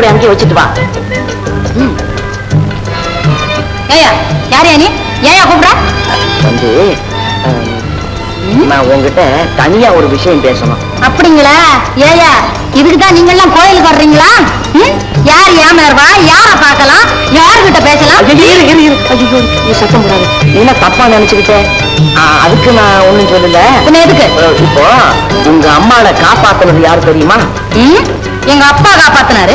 கூட அங்கேயே வச்சுட்டு வா. ஏயா யாரையா நீ ஏயா கூப்பிட வந்து நான் உங்ககிட்ட தனியா ஒரு விஷயம் பேசணும். அப்படிங்களா? ஏயா இதுக்குதான் நீங்க எல்லாம் கோயிலுக்கு வர்றீங்களா? யார் ஏமாறுவா? யார பார்க்கலாம்? யாருகிட்ட பேசலாம்? நீ சத்தம் போடாது. நீ என்ன தப்பா நினைச்சுக்கிட்ட? அதுக்கு நான் ஒண்ணும் சொல்லல. எதுக்கு? இப்போ உங்க அம்மாவை காப்பாத்துனது யாரு தெரியுமா? எங்க அப்பா காப்பாத்தினாரு.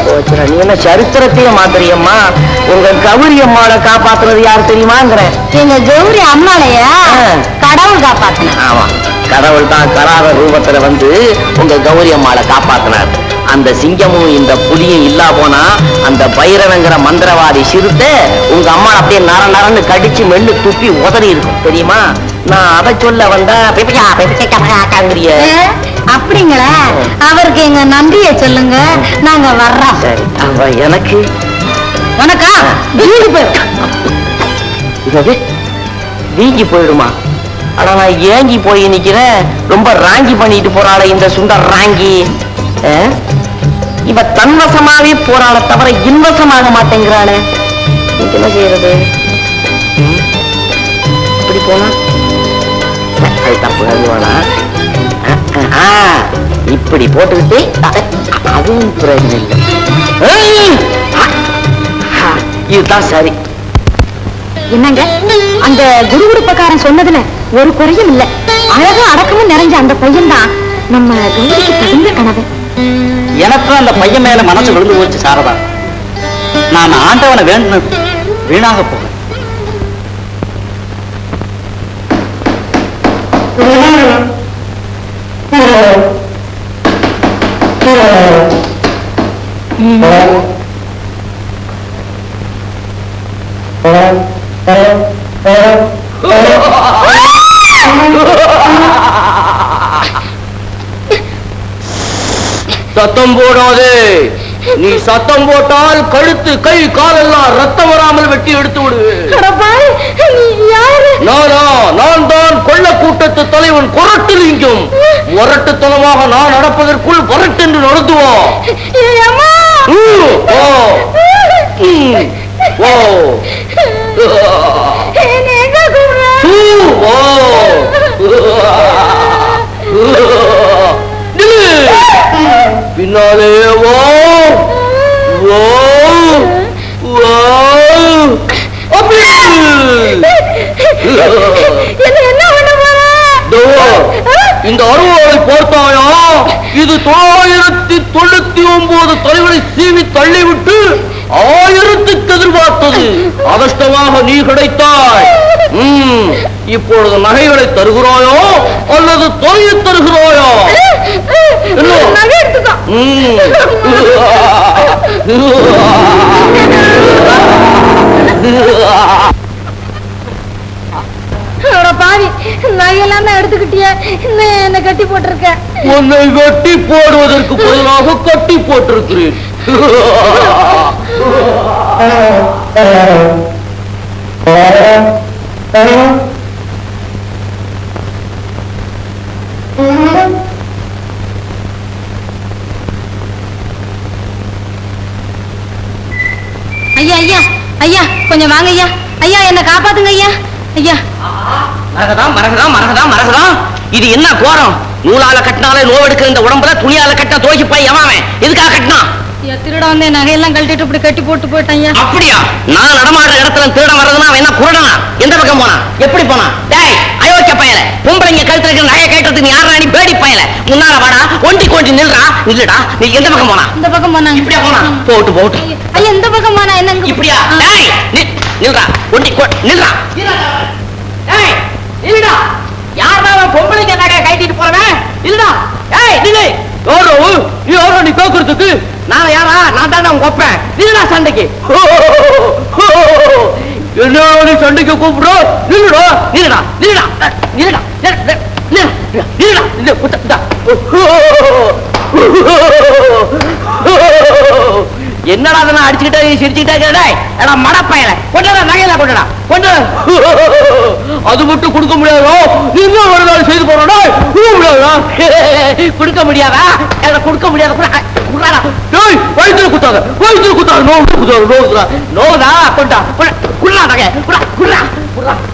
நீ என்ன சரித்திரத்தையே மாத்திரியம்மா? உங்க கௌரி அம்மாவை காப்பாத்துனது யாரு தெரியுமாங்கிற? எங்க கௌரி அம்மாளையா கடவுள் காப்பாத்தினார். ஆமா, கடவுள் தான் கரார ரூபத்துல வந்து உங்க கௌரி அம்மாவை காப்பாத்தினார். அந்த சிங்கமும் இந்த புலியும் இல்லா போனா அந்த பைரவங்கிற மந்திரவாதி சிறுத்தை உங்க அம்மா அப்படியே நர நரன்னு கடிச்சு மென்னு துப்பி உதறி இருக்கும் தெரியுமா? நான் அதை சொல்ல வந்தா அப்படிங்களா? அவருக்கு எங்க நன்றியை சொல்லுங்க, நாங்க வர்றோம். சரி, அவ எனக்கு உனக்கா வீங்கி போயிடும். வீங்கி போயிடுமா? ஆனா நான் ஏங்கி போய் நிக்கிறேன். ரொம்ப ராங்கி பண்ணிட்டு போறாள இந்த சுந்தர் ராங்கி. இவ தன்வசமாவே போறாள தவிர இன்வசமாக மாட்டேங்கிறாள. என்ன செய்யறது? இப்படி போனா தப்பு அறிவானா? இப்படி போட்டுக்கிட்டு அதுவும் பிரயோஜனம் இல்லை. இதுதான் சரி. என்னங்க அந்த குருகுருப்பக்காரன் சொன்னதுல ஒரு குறையும் இல்ல. அழகா அடக்கமும் நிறைஞ்ச அந்த பையன் தான் நம்ம கௌரிக்கு தகுந்த கணவன். எனக்கும் அந்த பையன் மேல மனசு விழுந்து போச்சு சாரதா. நான் ஆண்டவனை வேண்டினது வீணாக போக. சத்தம் போடாதே. நீ சத்தம் போட்டால் கழுத்து கை காலெல்லாம் ரத்தம் வராமல் வெட்டி எடுத்து விடுவேன். நான் தான் கொள்ள கூட்டத்து தலைவன் கொரட்டுலிங்கம். முரட்டுத்தனமாக நான் நடப்பதற்குள் வரட்டென்று நடத்துவோம். பின்னாலே இந்த அருவாளை பார்த்தாயா? இது 999 தலைவரை சீவி தள்ளிவிட்டு 1000க்கு எதிர்பார்த்தது. அவஸ்தமாக நீ கிடைத்தாய். இப்பொழுது நகைகளை தருகிறாயோ அல்லது தொகையை தருகிறாயோ? பாவி நகையெல்லாம் எடுத்துக்கிட்டிய, என்ன கட்டி போட்டிருக்க. உன்னை கட்டி போடுவதற்கு பதிலாக கட்டி போட்டிருக்கிறேன். ஐயா ஐயா ஐயா கொஞ்சம் வாங்க ஐயா. ஐயா என்ன காப்பாத்துங்க ஐயா. ஐயா மரகதம் இது என்ன கோரம்? நூலால கட்டினாலே நோவெடுக்க இந்த உடம்புல துணியால கட்டினா தோக்கி போய் எவன் எதுக்காக கட்டினா? திருட வந்து நகையெல்லாம் கழட்டிட்டு இப்படி கட்டி போட்டு போயிட்டான். அப்படியா? நான் நடமாடுற இடத்துல திருட வர்றதுன்னா அவன் என்ன குருடனா? எந்த பக்கம் போனா? எப்படி போனா? டேய் அயோக்கிய பயல, பொம்பளைங்க கழுத்துல இருக்கிற நகையை கட்டுறதுக்கு யாரா நீ? பேடி பயல, முன்னால வாடா, ஒண்டி நில்றா. இல்லடா, நீ எந்த பக்கம் போனா? இந்த பக்கம் போனா. இப்படியா போனா? போட்டு ஐயா இந்த பக்கம் போனா என்ன? இப்படியா? டேய் நில்றா, ஒண்டி நில்றா. டேய் நில்லுடா. யாரா பொம்பளைங்க நகையை கட்டிட்டு போறவன்? இல்லடா. ஏய் நில்லு. யாரோ நீ கேக்குறதுக்கு? நான் யாரா? நான் தானே உங்க ஒப்பேன். நில்லுடா சண்டைக்கு. என்ன நீ சண்டைக்கு கூப்பிடு? நில்லுடா. என்னடா அதெல்லாம் அடிச்சுக்கிட்டே சிரிச்சுக்கிட்டே டேய் எடா மடப்பையல கொண்டடா நகையில கொண்டடா கொண்டு அது மட்டும் கொடுக்க முடியாதோ இன்னும் ஒரு நாள் செய்து போறோம் கொடுக்க முடியாதா எடா கொடுக்க முடியாத குடுறா டேய் வயித்துல குத்தாத நோவுதா கொண்டா குடுறா நகை குடுறா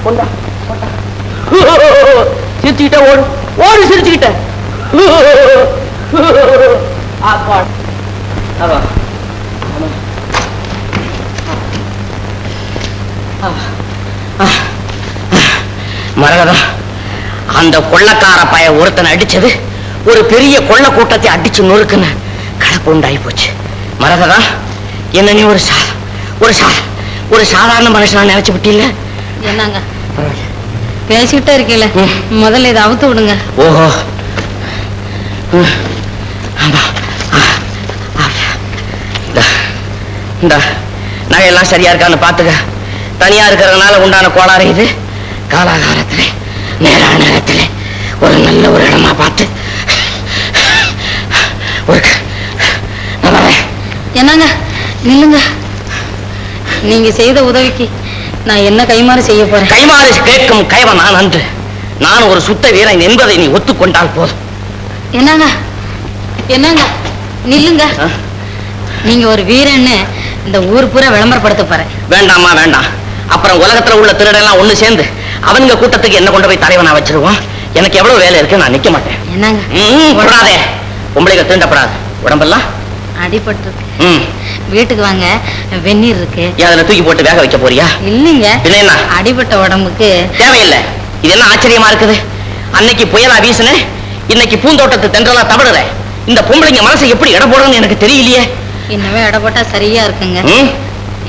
கொண்டா சிரிச்சுக்கிட்டே ஓடு சிரிச்சுக்கிட்டே மரகதா அந்த கொள்ளக்கார பய ஒருத்தனை அடிச்சது ஒரு பெரிய கொள்ள கூட்டத்தை அடிச்சு நொறுக்குன்னு கலப்பு உண்டாகி போச்சு. மரகதா என்ன நீ ஒரு சாதாரண மனுஷனா நினைச்சு விட்டீல்ல? என்னங்க பேசிக்கிட்டே இருக்கீங்களே, முதல்ல இதை அவுத்து விடுங்க. ஓஹோ இந்த நகையெல்லாம் சரியா இருக்கான்னு பாத்துக்க. தனியா இருக்கிறதுனால உண்டான கோளாறு இது. காலாகாலத்துல நேரத்துல ஒரு நல்ல ஒரு இடமா பார்த்து என்னங்க நில்லுங்க. நீங்க செய்த உதவிக்கு நான் என்ன கைமாறு செய்ய போறேன்? கைமாறு கேட்கும் கைவன் நான் அன்று. நான் ஒரு சுத்த வீரன் என்பதை நீ ஒத்துக்கொண்டால் போதும். என்னங்க நில்லுங்க. நீங்க ஒரு வீரன்னு இந்த ஊர் பூரா விளம்பரப்படுத்த போறேன். வேண்டாமா வேண்டாம். அப்புறம் உலகத்துல உள்ள திருடெல்லாம் ஒண்ணு சேர்ந்து அவனுங்க கூட்டத்துக்கு என்ன கொண்டு போய் தலைவனா வச்சிருவோம். எனக்கு எவ்வளவு வேலை இருக்கு, நான் நிக்க மாட்டேன். என்னங்க பொம்பளைங்க தீண்டப்படாது. உடம்பெல்லாம் அடிபட்டு வீட்டுக்கு வாங்க, வெந்நீர் இருக்கு. அதுல தூக்கி போட்டு வேக வைக்க போறியா? இல்லைங்க, என்ன அடிபட்ட உடம்புக்கு தேவையில்லை. இது என்ன ஆச்சரியமா இருக்குது? அன்னைக்கு புயலா வீசுன, இன்னைக்கு பூந்தோட்டத்து தென்றலா தவடுற. இந்த பொம்பளைங்க மனசை எப்படி இட போடணும்னு எனக்கு தெரியலையே. இனிமே இட போட்டா சரியா இருக்குங்க.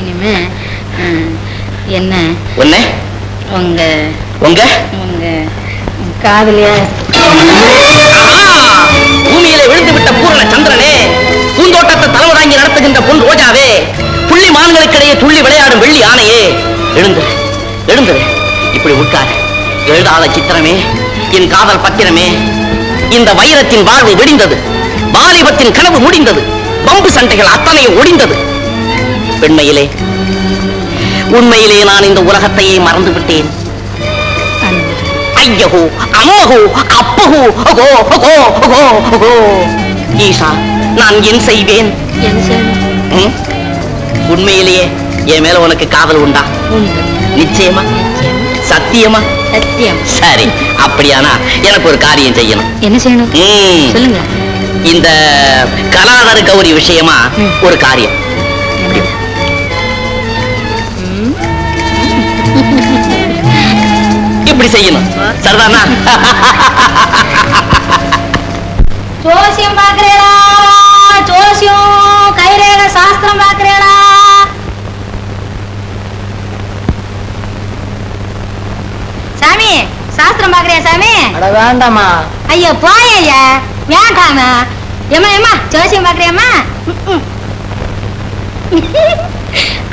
இனிமே என்ன ஒண்ணு உங்க உங்க உங்க காதலியா பூமியில விழுந்து விட்ட பூரண சந்திரனே, பூந்தோட்டத்தை தலைமை தாங்கி நடத்துகின்ற பொன் ரோஜாவே, புள்ளி மான்களுக்கிடையே துள்ளி விளையாடும் வெள்ளி ஆணையே, எழுந்துரு எழுந்துரு. இப்படி உட்காரு. எழுதாத சித்திரமே, என் காதல் பத்திரமே, இந்த வைரத்தின் வாழ்வு வெடிந்தது, வாலிபத்தின் கனவு முடிந்தது, பம்பு சண்டைகள் அத்தனையும் ஒடிந்தது. பெண்மையிலே உண்மையிலே நான் இந்த உலகத்தையே மறந்து விட்டேன். ஐயகோ அம்மகோ அப்பகோ அகோ அகோ அகோ அகோ. ஈஷா, நான் என் செய்வேன்? உண்மையிலேயே என் மேல உனக்கு காதல் உண்டா? நிச்சயமா? சத்தியமா? சத்தியம். சரி, அப்படியானா எனக்கு ஒரு காரியம் செய்யணும். என்ன செய்யணும் சொல்லுங்க. இந்த கலாதர கௌரி விஷயமா ஒரு காரியம். இப்படி செய்யணும். சரிதானா? ஜோசியம் பாக்குறேடா, ஜோசியம் கைரேக சாஸ்திரம் பாக்குறேடா. சாமி சாஸ்திரம் பாக்குறியா சாமி? வேண்டாமா. ஐயா போய் ஐயா, வேண்டாமா. ஏமா ஜோசியம் பாக்குறியாமா?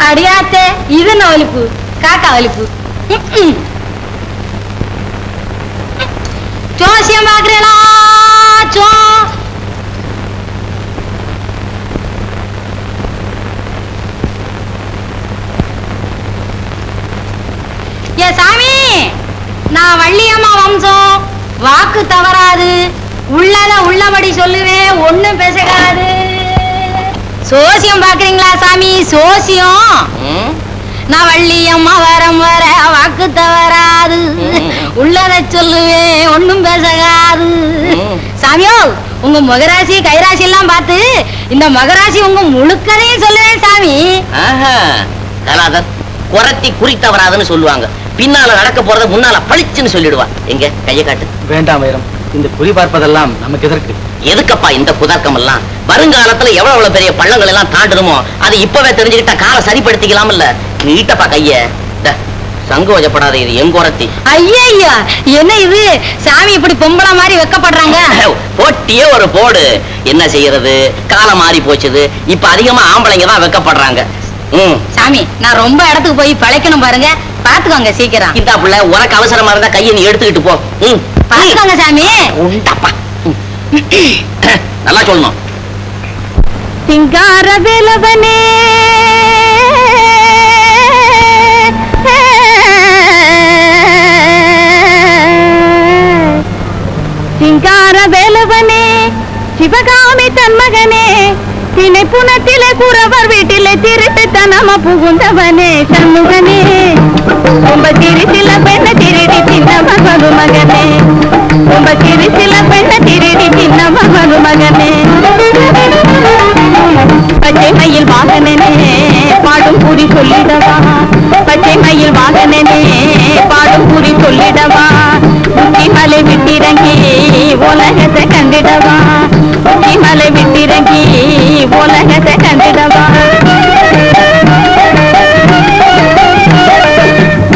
அடியாத்தே, இது என்ன வலிப்பு? காக்கா வலிப்பு. ஜோசியம் பாக்குறீங்களா? ஏ சாமி, நான் வள்ளியம்மா வம்சம், வாக்கு தவறாது, உள்ளத உள்ளபடி சொல்லுவேன், ஒண்ணும் பேசக்கூடாது. சோசியம் பாக்குறீங்களா சாமி? சோசியம். நான் வள்ளியம்மா வரம் வர வாக்கு தவறாது, உள்ளத சொல்லுவேன், ஒண்ணும் பேசகாது. சாமியோ, உங்க மகராசி கைராசி எல்லாம் பார்த்து இந்த மகராசி உங்க முழுக்கதையும் சொல்லுவேன் சாமி. கலாதர் குரத்தி குறித்தவராதுன்னு சொல்லுவாங்க. பின்னால நடக்க போறத முன்னால பளிச்சுன்னு சொல்லிடுவா. எங்க கையை காட்டு. வேண்டாம் வைரம், இந்த குறி பார்ப்பதெல்லாம் நமக்கு எதற்கு? எதுக்கப்பா இந்த புதர்க்கம் எல்லாம்? வருங்காலத்துல எவ்வளவு பெரிய பள்ளங்கள் எல்லாம் தாண்டணுமோ அது இப்பவே தெரிஞ்சுக்கிட்ட காலை சரிப்படுத்திக்கலாம். இல்ல நீட்டப்பா கைய. சங்கோஜப்படாத, இது எங்கோரத்தி. ஐயா, என்ன இது சாமி இப்படி பொம்பளை மாதிரி வெக்கப்படுறாங்க? போட்டியே ஒரு போடு. என்ன செய்யறது, காலம் மாறி போச்சுது. இப்ப அதிகமா ஆம்பளைங்க தான் வெக்கப்படுறாங்க. சாமி, நான் ரொம்ப இடத்துக்கு போய் பழைக்கணும் பாருங்க, பாத்துக்கோங்க சீக்கிரம். இந்த புள்ள உனக்கு அவசரமா இருந்தா கையை நீ எடுத்துக்கிட்டு போ. பாத்துக்கோங்க சாமி. உண்டப்பா, நல்லா சொல்லணும். சிங்கார வேலவனே சிங்கார வேலவனே சிவகாமி தன்மகனே தினை புனத்திலே குறவர் வீட்டிலே திருட்டுத்தனமா புகுந்தவனே சண்முகனே ரொம்ப திருச்சில பெண்ண திருடி சின்னவ மருமகனே ரொம்ப திருச்சில பெண்ண திருடி சின்னவ மருமகனே பச்சை மயில் வாகனனே பாடும் குறி சொல்லிடவா பச்சை மயில் வாகனனே பாடும் குறி சொல்லிடவா உச்சி மலை விட்டிறங்கி உலகத்தை கண்டிடவா உச்சி மலை விட்டிறங்கி உலகத்தை கண்டிடவா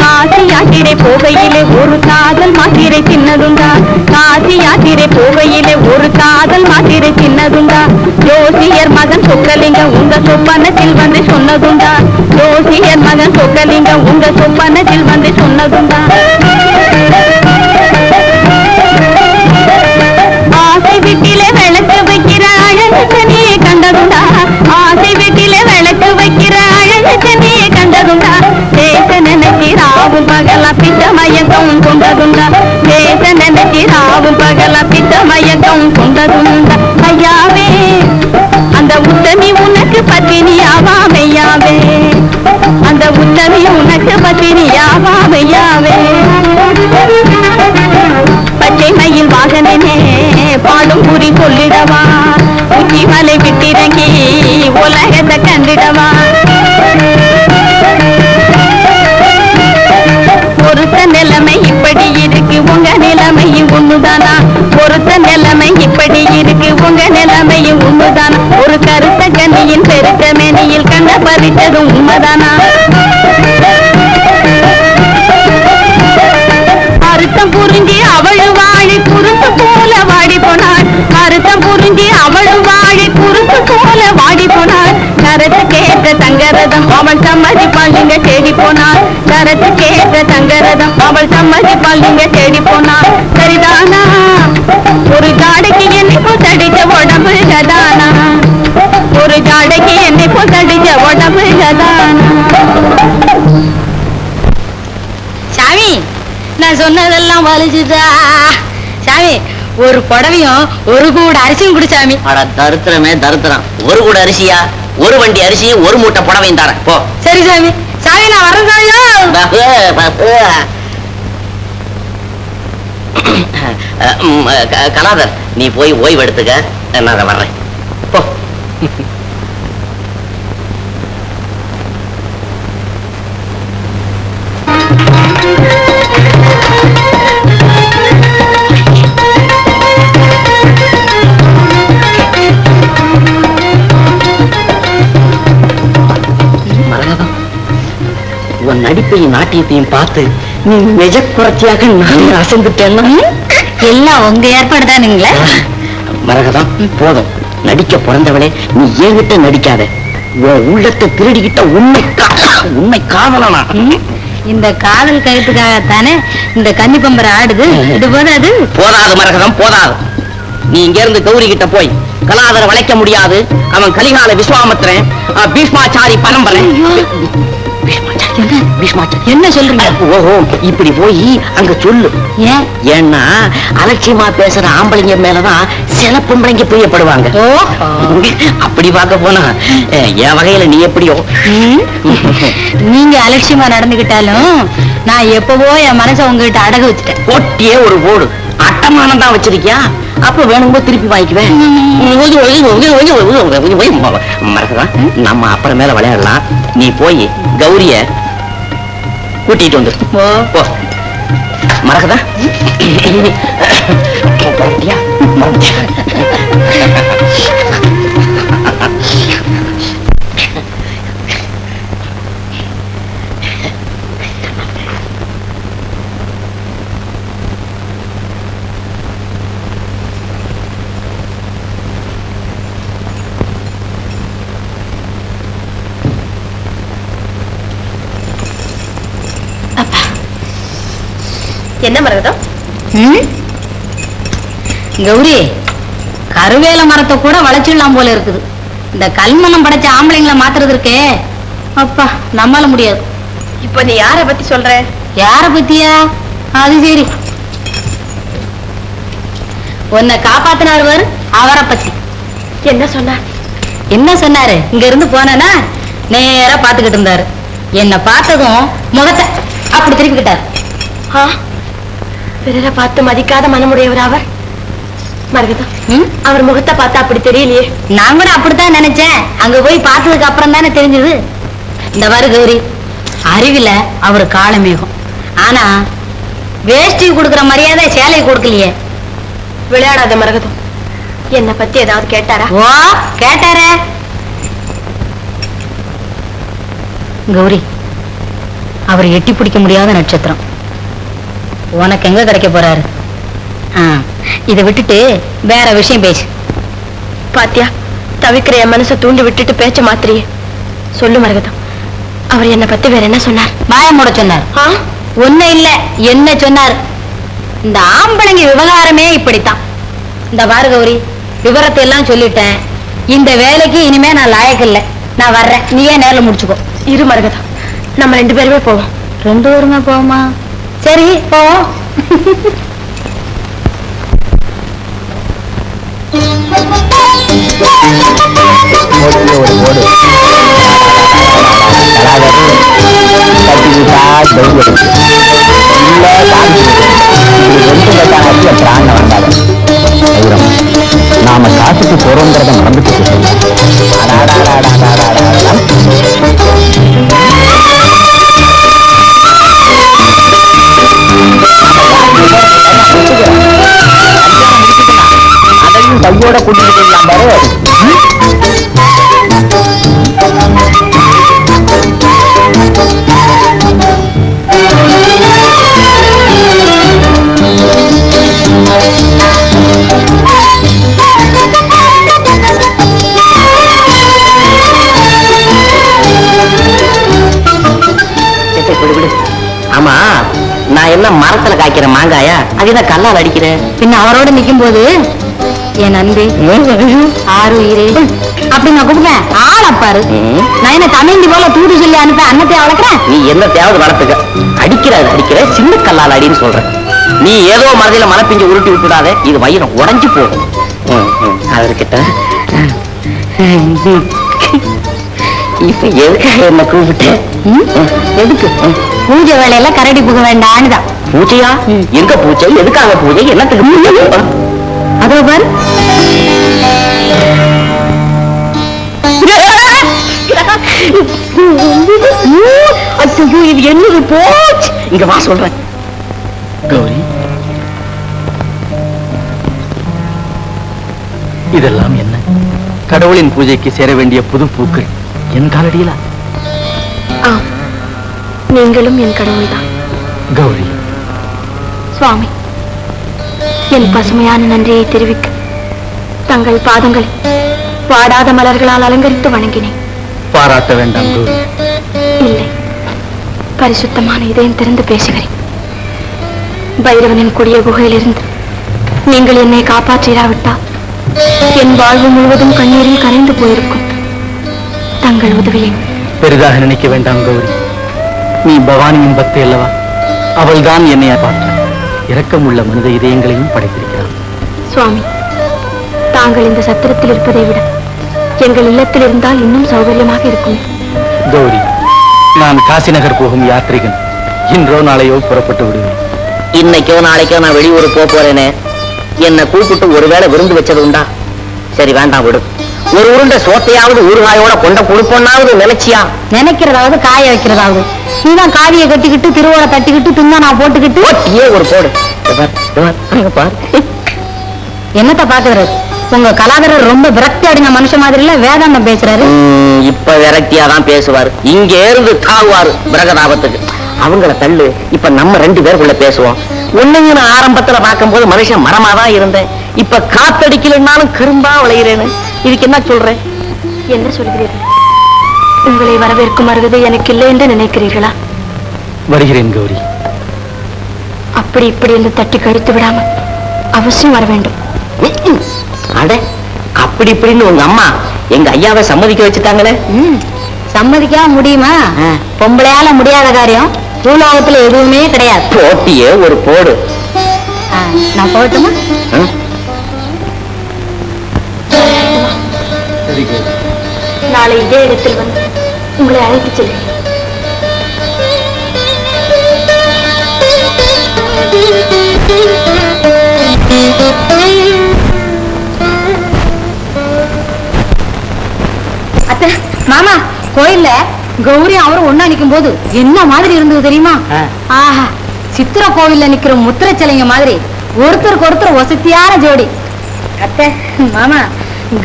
காசி யாத்திரை போகையிலே ஒரு காதல் மாத்திரை சின்னதுண்டா காசி யாத்திரை போகையிலே ஒரு காதல் மாத்திரை சின்னதுண்டா ஜோசியர் மகன் சொக்கலிங்க உங்க சொப்பனத்தில் வந்து சொன்னதுண்டா ஜோசியர் மகன் சொக்கலிங்க உங்க சொப்பனத்தில் வந்து சொன்னதுண்டா ஆசை வீட்டிலே விளக்கு வைக்கிற அழகு சனியை கண்டதுண்டா ஆசை வீட்டிலே விளக்கு வைக்கிற அழகு சனியை கண்டதுண்டா தேச நினைச்சி ராவும் பகலா பித்த மயக்கம் கொண்டதுண்டா தேச நினைச்சி ராவும் பகலா பித்த மயக்கம் கொண்டதுண்டா ஐயாவே அந்த உத்தமி உனக்கு பத்தினியாவாமையாவே அந்த உத்தமி உனக்கு பத்தினியாவாமையாவே பச்சை மயில் வாகனனே பாடும் குறி சொல்லிடவா உச்சி மலை விட்டிறங்கி உலகத்தை கண்டிடவா பொறுத்த நிலைமை இப்படி இருக்கு உங்க நிலைமையும் ஒண்ணுதானா பொறுத்த நிலைமை இப்படி இருக்கு உங்க நிலைமையும் ஒண்ணுதானா ஒரு கருத்த கண்ணியின் பெருத்த மேனியில் கண்ண பறித்ததும் உண்மைதானா அறுத்தம் புரிஞ்சி அவளு வாழி குறுத்து போல வாடி போனாள் அறுத்தம் புரிஞ்சி அவளு வாழி குறுத்து போல வாடி போனாள் கரத்து கேட்ட தங்கரதம் அவள் சம்மதிப்பாள் நீங்க தேடி போனாள் கரத்து கேட்ட தங்கரதம் அவள் சம்மதிப்பாள் நீங்க தேடி போனாள் சரிதானா ஒரு ஜாடைக்கு என்னை போத்தடிச்ச உடம்பு கதானா ஒரு ஜாடைக்கு என்னை போத்தடிச்ச உடம்பு கதானா சாமி நான் சொன்னதெல்லாம் வலிச்சுதா சாமி ஒரு புடவையும் ஒரு கூட அரிசியும் குடிச்சாமி அட தருத்திரமே தருத்திரம் ஒரு கூட அரிசியா ஒரு வண்டி அரிசியும் ஒரு மூட்டை புடவையும் தரேன் போ சரி சாமி சாமி நான் வரேன் சாமியா கலாதர் நீ போய் ஓய்வு எடுத்துக்க நான் வர்றேன் போ உன் நடிப்பையும் நாட்டியத்தையும் பார்த்து நீ நிஜ குறைச்சியாக நான் அசந்துட்டேன்னா எல்லாம் உங்க ஏற்பாடு தானுங்களா மரகதம் போதும் நடிக்க பிறந்தவளே நீ ஏங்கிட்ட நடிக்காத உன் உள்ளத்தை திருடிக்கிட்ட உண்மை காதலனா இந்த காதல் கழுத்துக்காகத்தானே இந்த கன்னி பம்பரை ஆடுது இது போதாது போதாது மரகதம் போதாது நீ இங்க இருந்து கௌரி கிட்ட போய் கலாதரை வளைக்க முடியாது அவன் கலிகால விஸ்வாமித்திரன் பீஷ்மாச்சாரி பரம்பரை என்ன சொல்றீங்க ஓஹோ இப்படி போய் அங்க சொல்லு ஏன்னா அலட்சியமா பேசுற ஆம்பளைங்க மேலதான் சில பொம்பளைங்க பிரியப்படுவாங்க அப்படி பார்க்க போனா என் வகையில நீ எப்படியோ நீங்க அலட்சியமா நடந்துகிட்டாலும் நான் எப்பவோ என் மனசை உங்ககிட்ட அடகு வச்சுட்டேன் போட்டியே ஒரு போடு அட்டமானம் தான் வச்சிருக்கியா அப்ப வேணும்போது திருப்பி வாங்கிக்குவேன் மறக்கதான் நம்ம அப்புறம் மேல விளையாடலாம் நீ போய் கௌரிய கூட்டிட்டு வந்து போ மறக்கதா என்ன மரகதம் கௌரி கருவேல மரத்தை கூட வளைச்சிடலாம் போல இருக்குது இந்த கல்மணம் படைச்ச ஆம்பளைங்களை மாத்துறது இருக்கே அப்பா நம்மால முடியாது. இப்ப நீ யார பத்தி சொல்ற? யார பத்தியா? அது சரி, உன்னை காப்பாத்தினார் அவரை பத்தி. என்ன சொன்னார்? என்ன சொன்னாரு? இங்க இருந்து போனா நேரா பாத்துக்கிட்டு இருந்தாரு. என்ன பார்த்ததும் முகத்தை அப்படி திருப்பிக்கிட்டார். பிறரை பார்த்து மதிக்காத மனமுடையவர் அவர். மரகதம், அவர் முகத்தை பார்த்தா அப்படி தெரியலையே. நான் கூட அப்படித்தான் நினைச்சேன். அங்க போய் பார்த்ததுக்கு அப்புறம் தானே தெரிஞ்சது. இந்த வரு கௌரி, அறிவில அவரு காலமேகம். ஆனா வேஷ்டி கொடுக்குற மரியாதை சேலை கொடுக்கலையே. விளையாடாத மரகதம். என்ன பத்தி ஏதாவது கேட்டாரா? ஓ கேட்டாரே. கௌரி, அவர் எட்டி பிடிக்க முடியாத நட்சத்திரம். உனக்கு எங்க கிடைக்க போறாரு? இதை விட்டுட்டு வேற விஷயம் பேசு. பாத்தியா, தவிக்கிற என் மனசை தூண்டி விட்டுட்டு பேச்ச மாத்திரியே. சொல்லு மரகதம், அவர் என்ன பத்தி வேற என்ன சொன்னார்? மாயமோட சொன்னார். ஒண்ணு இல்ல, என்ன சொன்னார்? இந்த ஆம்பளைங்க விவகாரமே இப்படித்தான். இந்த பாரு கௌரி, விவரத்தை எல்லாம் சொல்லிட்டேன். இந்த வேலைக்கு இனிமே நான் லாயக்கு இல்லை. நான் வர்றேன், நீயே நேர்ல முடிச்சுக்கோ. இரு மரகதம், நம்ம 2 பேருமே போவோம். 2 பேருமே போவோமா? சரி போவோம். நாம காசுக்கு போறோங்கிறத மறந்துட்டு அதையும் கையோட கூட்டிட்டு போயிடலாம் பாரு. ஆமா, நான் என்ன மரத்துல காய்க்கிற மாங்காயா? அது என்ன கல்லால் அடிக்கிறேன்? பின்ன அவரோட நிக்கும் போது என் அன்பே ஆறு உயிரே அப்படி நான் கூப்பிட்டேன். ஆள் அப்பாரு. நான் என்ன தமிழ்ந்தி போல தூது சொல்லி அனுப்ப அன்னத்தை வளர்க்குறேன். நீ என்ன தேவை வளர்த்துக்க. அடிக்கிற சின்ன கல்லால் அடின்னு சொல்றேன். நீ ஏதோ மரத்தில மனப்பிஞ்சு உருட்டி விட்டுடாத, இது வயிறம் உடைஞ்சு போகும். அவர்கிட்ட இப்ப எதுக்காக என்ன கூப்பிட்டேன்? எதுக்கு? பூஜை வேலையெல்லாம் கரடி புக வேண்டான்னுதான். பூஜையா? எங்க பூஜை? எதுக்காக பூஜை? என்னத்துக்கு பூஜை? அதோ பாரு, இது என்னது போச்சு? இங்க வா சொல்றேன். கௌரி, இதெல்லாம் என்ன? கடவுளின் பூஜைக்கு சேர வேண்டிய புது பூக்கள் என் காலடியில. நீங்களும் என் கடவுள் தான் கௌரி. சுவாமி, என் பசுமையான நன்றியை தெரிவிக்க தங்கள் பாதங்களை வாடாத மலர்களால் அலங்கரித்து வணங்கினேன். பாராட்ட வேண்டாம் கௌரி. இல்லை, பரிசுத்தமான இதயம் திறந்து பேசுகிறேன். பைரவனின் கொடிய குகையிலிருந்து நீங்கள் என்னை காப்பாற்றிராவிட்டால் என் வாழ்வு முழுவதும் கண்ணீரில் கரைந்து போயிருக்கும். தங்கள் உதவியை பெரிதாக நினைக்க வேண்டாம் கௌரி. நீ பவானியின் பக்தி அல்லவா? அவள்தான் என்னை பார்த்த இரக்கமுள்ள மனித இதயங்களையும் படைத்திருக்கிறாள். சுவாமி, தாங்கள் இந்த சத்திரத்தில் இருப்பதை விட எங்கள் இல்லத்தில் இருந்தால் இன்னும் சௌகரியமாக இருக்கும். கௌரி, நான் காசி நகர் போகும் யாத்ரிகன். இன்றோ நாளையோ புறப்பட்டு விடுவேன். இன்னைக்கோ நாளைக்கோ நான் வெளியூர் போறேனே. என்னை கூப்பிட்டு ஒருவேளை விருந்து வச்சது உண்டா? சரி, வேண்டாம், விடு. ஒரு உருண்டை சோத்தையாவது ஊறுகாயோட கொண்ட கொடுப்பொன்னாவது நினைச்சியா? நினைக்கிறதாவது காய வைக்கிறதாவது. நீதான் காவியை கட்டிக்கிட்டு திருவோட தட்டிக்கிட்டு தின்னா நான் போட்டுக்கிட்டு ஒரு போடு. என்னத்த பாக்குறது? உங்க கலாதரர் ரொம்ப விரக்தி அடின மனுஷ மாதிரி இல்ல வேதாந்தம் பேசுறாரு. இப்ப விரக்தியாதான் பேசுவாரு. இங்க இருந்து தாவுவாரு பிரகதாபத்துக்கு. அவங்கள தள்ளு. இப்ப நம்ம 2 பேருக்குள்ள பேசுவோம். ஒண்ணுங்க, நான் ஆரம்பத்துல பார்க்கும் போது மனுஷன் மரமாதான் இருந்தேன். இப்ப காத்தடிக்கலன்னாலும் கரும்பா விளையிறேன்னு. இதுக்கு என்ன சொல்றேன்? என்ன சொல்கிறீர்கள்? உங்களை வரவேற்கும் அருகதை எனக்கு இல்லை என்று நினைக்கிறீர்களா? வருகிறேன் கௌரி. அப்படி இப்படி என்று தட்டி கழித்து விடாமல் அவசியம் வர வேண்டும். அட, அப்படி இப்படின்னு உங்க அம்மா எங்க ஐயாவை சம்மதிக்க வச்சுட்டாங்களே. சம்மதிக்காம முடியுமா? பொம்பளையால முடியாத காரியம் பூலோகத்துல எதுவுமே கிடையாது. போட்டியே ஒரு போடு. நான் போகட்டுமா? நாளை இதே இடத்தில் வந்து உங்களை அழைத்து செல்கிறேன். அத்தை, மாமா, கோயில்ல கௌரி அவரும் ஒன்னா நிக்கும் போது என்ன மாதிரி இருந்தது தெரியுமா? ஆஹா, சித்திர கோவில்ல நிக்கிற முத்திர சிலைங்க மாதிரி ஒருத்தருக்கு ஒருத்தர் வசதியான ஜோடி. அத்தை, மாமா,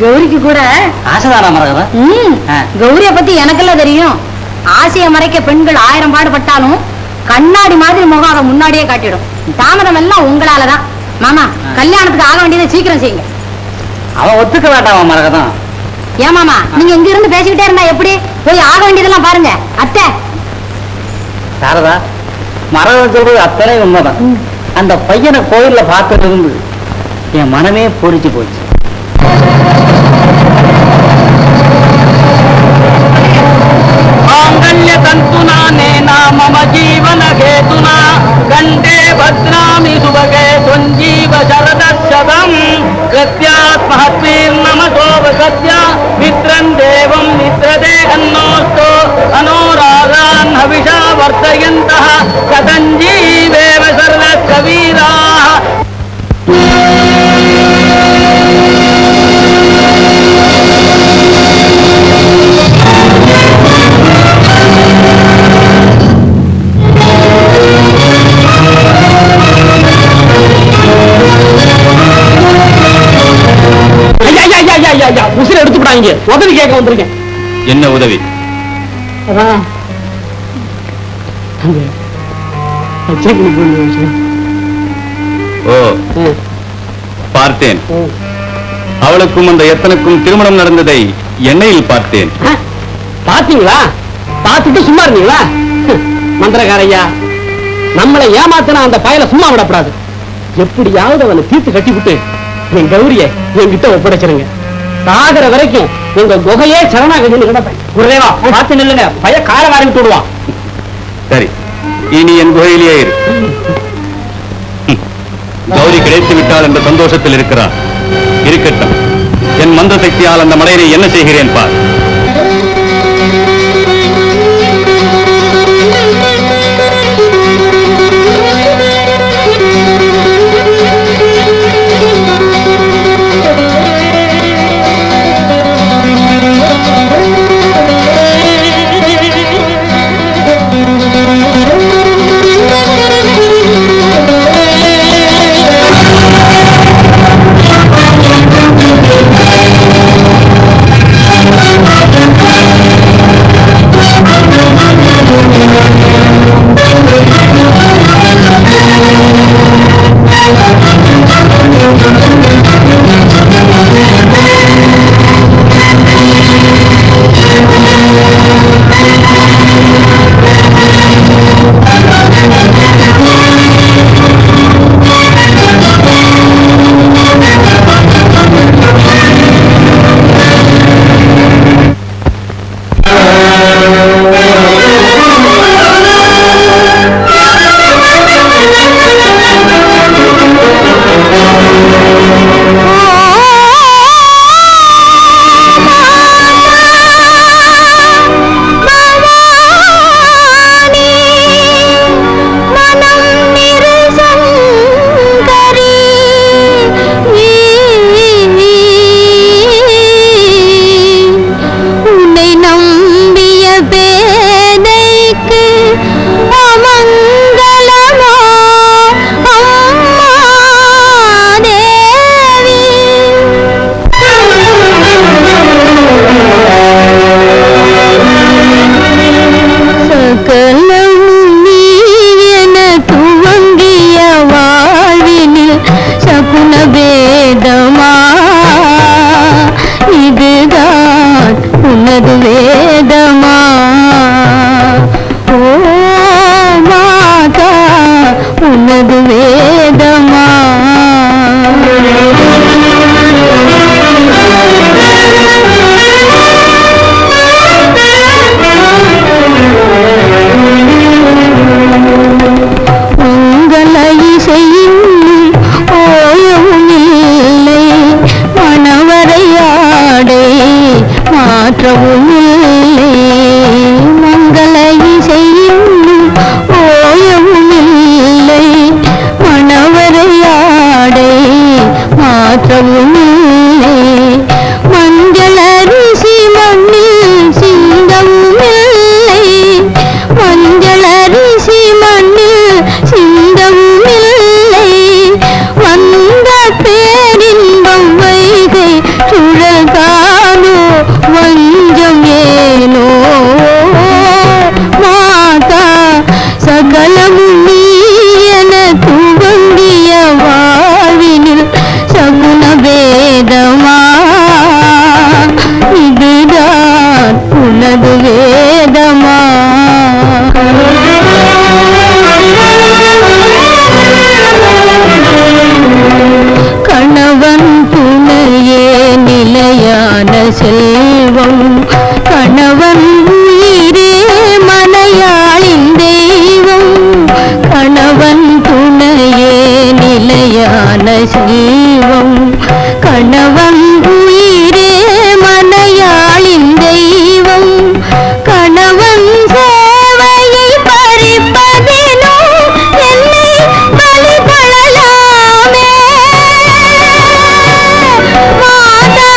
கௌரிக்கு கூட ஆசைதானா மரகதா? கௌரிய பத்தி எனக்கெல்லாம் தெரியும். ஆசைய மறைக்க பெண்கள் 1000 பாடுபட்டாலும் கண்ணாடி மாதிரி முகம் அதை முன்னாடியே காட்டிடும். தாமதம் எல்லாம் உங்களாலதான். மாமா, கல்யாணத்துக்கு ஆக வேண்டியதை சீக்கிரம் செய்யுங்க. அவன் ஒத்துக்க வேண்டாமா மரகதம்? ஏன் மாமா, நீங்க இங்க இருந்து பேசிக்கிட்டே இருந்தா எப்படி? போய் ஆக வேண்டியதெல்லாம் பாருங்க. அத்தை சாரதா, மரகதம் சொல்றது அத்தனை உண்மைதான். அந்த பையனை கோயில்ல பார்த்தது இருந்து என் மனமே பொறிச்சு போச்சு. तंतुना नेना मम जीवन हेतुना गंडे भद्रामि सुभगे संजीव शरदशतम् कृत्यात्महत्वीर्नमतो वसत्या मित्रं देवं मित्रदे अन्नोस्तो अनोरागान् हविषा वर्तयन्तः कथञ्जीवेव सर्वकवीराः. உசிர எடுத்துட்டாங்க. உதவி கேட்க வந்திருக்கேன். என்ன உதவி? ஓ, பார்த்தேன். அவளுக்கும் அந்த எத்தனுக்கும் திருமணம் நடந்ததை எண்ணெயில் பார்த்தேன். பாத்தீங்களா? பார்த்துட்டு சும்மா இருந்தீங்களா? மந்திரகாரையா, நம்மளை ஏமாத்தினா அந்த பயலை சும்மா விடப்படாது. எப்படியாவது அவனை தீர்த்து கட்டி விட்டு என் கௌரிய என்கிட்ட ஒப்படைச்சிருங்க. சாகர வரைக்கும் எங்க குகையே சரணாகதின்னு கிடப்பேன். குருதேவா, பார்த்து நில்லுங்க, பய கால வாரி விட்டு விடுவான். சரி, இனி என் கோயிலேயே இரு. கௌரி கிடைத்து விட்டால் என்ற சந்தோஷத்தில் இருக்கிறார். இருக்கட்டும், என் மந்த சக்தியால் அந்த மலையை என்ன செய்கிறேன் பார். செல்வம் கணவன் உயிரே மனையாளின் தெய்வம் கணவன் துணையே நிலையான செல்வம் கணவன் உயிரே மனையாளின் தெய்வம் கணவன் சேவையை பறிப்பதினோ என்னை பலிகொள்ளலாமே மாதா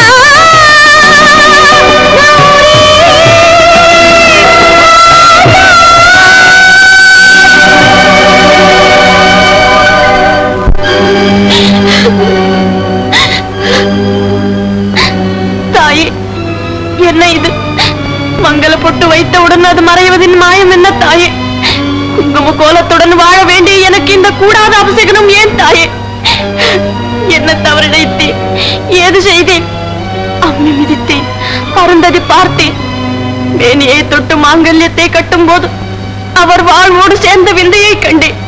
தாயே, என்ன இது? மங்கள பொட்டு வைத்தவுடன் அது மறைவதின் மாயம் என்ன தாயே? குங்கும கோலத்துடன் வாழ வேண்டிய எனக்கு இந்த கூடாத அபிஷேகனும் ஏன் தாயே? என்ன தவறிழைத்தேன்? ஏது செய்தேன்? அம்மி மிதித்தேன், அருந்ததி பார்த்தேன். மேனியை தொட்டு மாங்கல்யத்தை கட்டும் போது அவர் வாழ்வோடு சேர்ந்த விந்தையை கண்டேன்.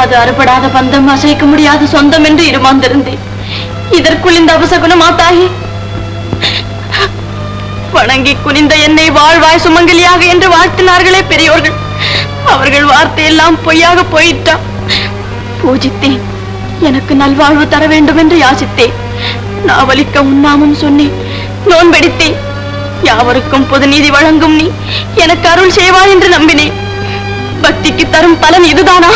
அது அறுபடாத பந்தம், அசைக்க முடியாத சொந்தம் என்று இருமாந்திருந்தேன். இதற்குள் இந்த அபசகுணமா தாயே? வணங்கி குனிந்த என்னை வாழ்வாய் சுமங்கலியாக என்று வாழ்த்தினார்களே பெரியோர்கள், அவர்கள் வார்த்தையெல்லாம் பொய்யாக போயிட்டா. பூஜித்தேன், எனக்கு நல்வாழ்வு தர வேண்டும் என்று யாசித்தேன். நாவலிக்க உன்னாமம் சொன்னேன், நோன்பெடித்தேன். யாவருக்கும் பொது நீதி வழங்கும் நீ எனக்கு அருள் செய்வாய் என்று நம்பினேன். பக்திக்கு தரும் பலன் இதுதானா?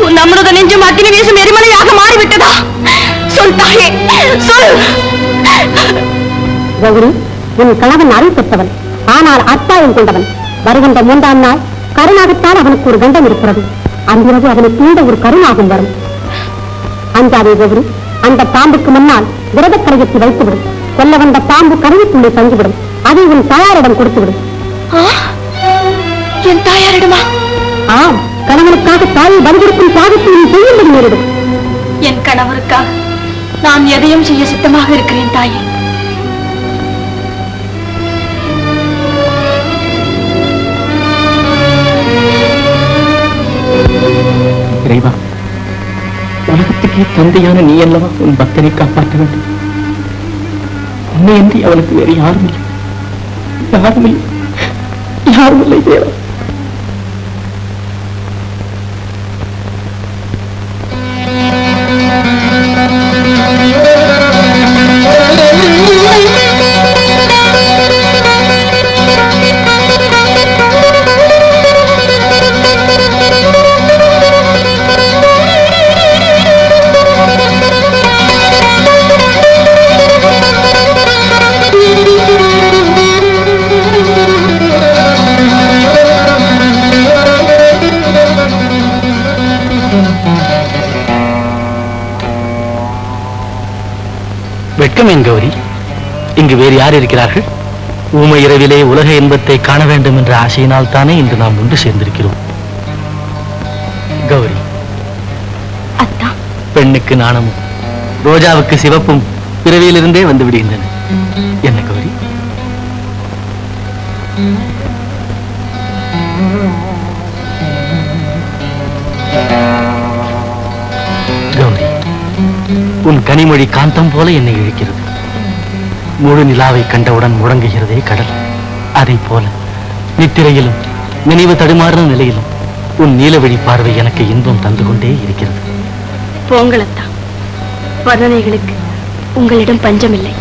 உன் அமிர்த நெஞ்சும் அக்னி வீசும் எரிமலையாக மாறிவிட்டதா? சொல் தாயே, சொல். கௌரி, உன் கணவன் அருள் பெற்றவன், ஆனால் அத்தாயம் கொண்டவன். வருகின்ற 3ஆம் நாள் கருணாகத்தான் அவனுக்கு ஒரு கண்டம் இருக்கிறது. அன்றிரவு அவனுக்கு இந்த ஒரு கருணாகம் வரும். அஞ்சாதே கௌரி, அந்த பாம்புக்கு முன்னால் விரத கரையத்தை வைத்துவிடும். கொல்ல வந்த பாம்பு கருவிக்குள்ளே தங்கிவிடும். அதை உன் தாயாரிடம் கொடுத்துவிடும். என் தாயாரிடமா? ஆம், கணவனுக்காக தாயை பதிலெடுக்கும் தியாகத்தை நீ செய்யும்படி நேரிடும். என் கணவருக்காக நான் எதையும் செய்ய சித்தமாக இருக்கிறேன் தாயே. இறைவா, உலகத்துக்கே தந்தையான நீ அல்லவா உன் பக்தனை காப்பாற்ற வேண்டும். உண்மையின்றி அவனுக்கு வேறு யாரும் இல்லை, யாரும் இல்லை, யாரும் இல்லை தேவா. வெட்கமேன் கௌரி, இங்கு வேறு யார் இருக்கிறார்கள்? ஊமை இரவிலே உலக இன்பத்தை காண வேண்டும் என்ற ஆசையினால் தானே இன்று நாம் ஒன்று சேர்ந்திருக்கிறோம். கௌரி, அத்தா, பெண்ணுக்கு நாணமும் ரோஜாவுக்கு சிவப்பும் பிறவியிலிருந்தே வந்து விடுகின்றன. என்ன கௌரி? கௌரி, உன் கனிமொழி காந்தம் போல என்னை இழுக்கிறது. முழு நிலாவை கண்டவுடன் முழங்குகிறதே கடல். அதை போல நித்திரையிலும் நினைவு தடுமாறும் நிலையிலும் உன் நீலவழி பார்வை எனக்கு இன்பம் தந்து கொண்டே இருக்கிறது. போங்களத்தா, வர்ணனைகளுக்கு உங்களிடம் பஞ்சமில்லை.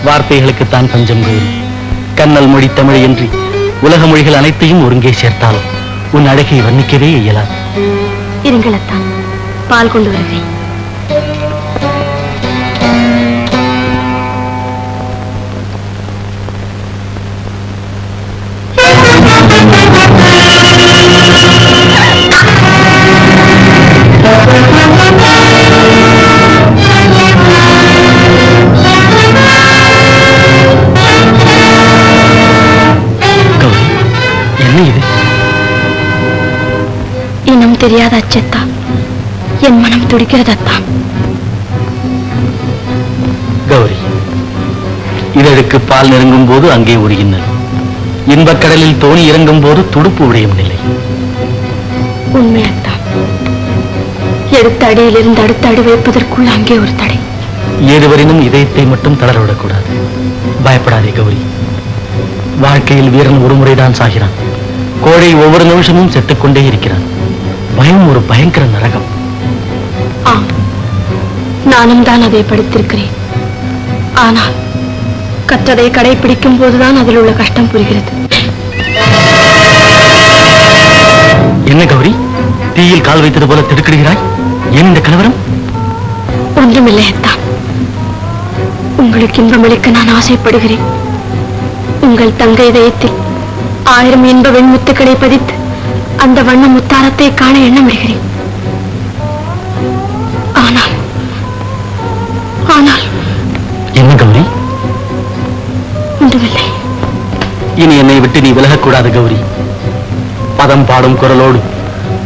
வார்த்தைகளுக்குத்தான் பஞ்சம் கௌரி. கண்ணல் மொழி தமிழ் என்று உலக மொழிகள் அனைத்தையும் ஒருங்கே சேர்த்தாலும் உன் அழகை வர்ணிக்கவே இயலாது. இருங்களத்தா, பால் கொண்டு வருகிறேன். இனம் தெரியாத அச்சத்தா என் மனம் துடிக்கிறதத்தா. கௌரி, இதழுக்கு பால் நெருங்கும் போது அங்கே உருகின்றது. இன்பக் கடலில் தோணி இறங்கும் போது துடுப்பு உடையும் நிலை. உண்மையத்தா, எடுத்த அடியிலிருந்து அடுத்த அடி வைப்பதற்குள் அங்கே ஒரு தடை. ஏதுவரையினும் இதயத்தை மட்டும் தளரவிடக்கூடாது. பயப்படாதே கௌரி. வாழ்க்கையில் வீரன் ஒரு முறைதான் சாகிறான். கோழை ஒவ்வொரு நிமிஷமும் செத்துக்கொண்டே இருக்கிறான். பயம் ஒரு பயங்கர நரகம். ஆம், நானும் தான் அதை படித்திருக்கிறேன். ஆனால் கற்றதை கடைபிடிக்கும் போதுதான் அதில் உள்ள கஷ்டம் புரிகிறது. என்ன கௌரி, தீயில் கால் வைத்தது போல திடுக்கிடுகிறாய்? ஏன் இந்த கலவரம்? ஒன்றுமில்லை அத்தான். உங்களுக்கு இன்பமளிக்க நான் ஆசைப்படுகிறேன். உங்கள் தங்கை இதயத்தில் 1000 இன்ப வெண்முத்துக்களை பதித்து அந்த வண்ண முத்தாரத்தை காண எண்ணமிடுகிறேன். ஆனால் ஆனால் என்ன கௌரி? ஒன்றுமில்லை. இனி என்னை விட்டு நீ விலகக்கூடாது கௌரி. பதம் பாடும் குரலோடு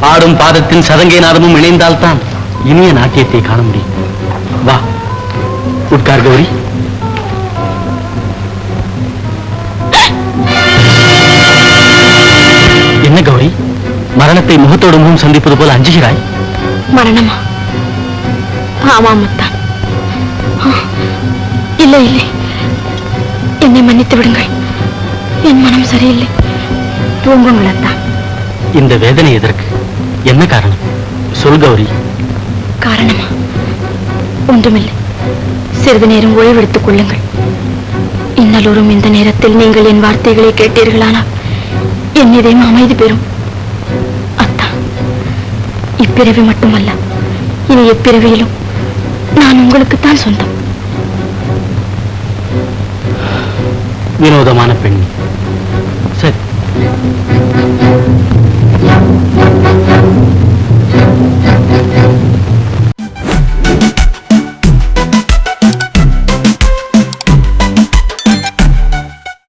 ஆடும் பாதத்தின் சதங்கை நாதமும் இணைந்தால்தான் இனிய நாட்டியத்தை காண முடியும். வா, உட்கார் கௌரி. என்ன கௌரி, மரணத்தை முகத்தோடு முகம் சந்திப்பது போல அஞ்சுகிறாய்? மரணமா? ஆமாம் அத்தான். இல்லை இல்லை, என்னை மன்னித்து விடுங்கள். என் மனம் சரியில்லை. தூங்குங்கள் அத்தான். இந்த வேதனை எதற்கு? என்ன காரணம்? சொல் கௌரி. காரணமா? ஒன்றுமில்லை. சிறிது நேரம் ஓய்வெடுத்துக் கொள்ளுங்கள். இன்னலோரும் இந்த நேரத்தில் நீங்கள் என் வார்த்தைகளை கேட்டீர்களானால் என் இதயம் அமைதி பெறும். அத்தான், இப்பிறவி மட்டுமல்ல, இனி எப்பிறவியிலும் நான் உங்களுக்குத்தான் சொந்தம். வினோதமான பெண்.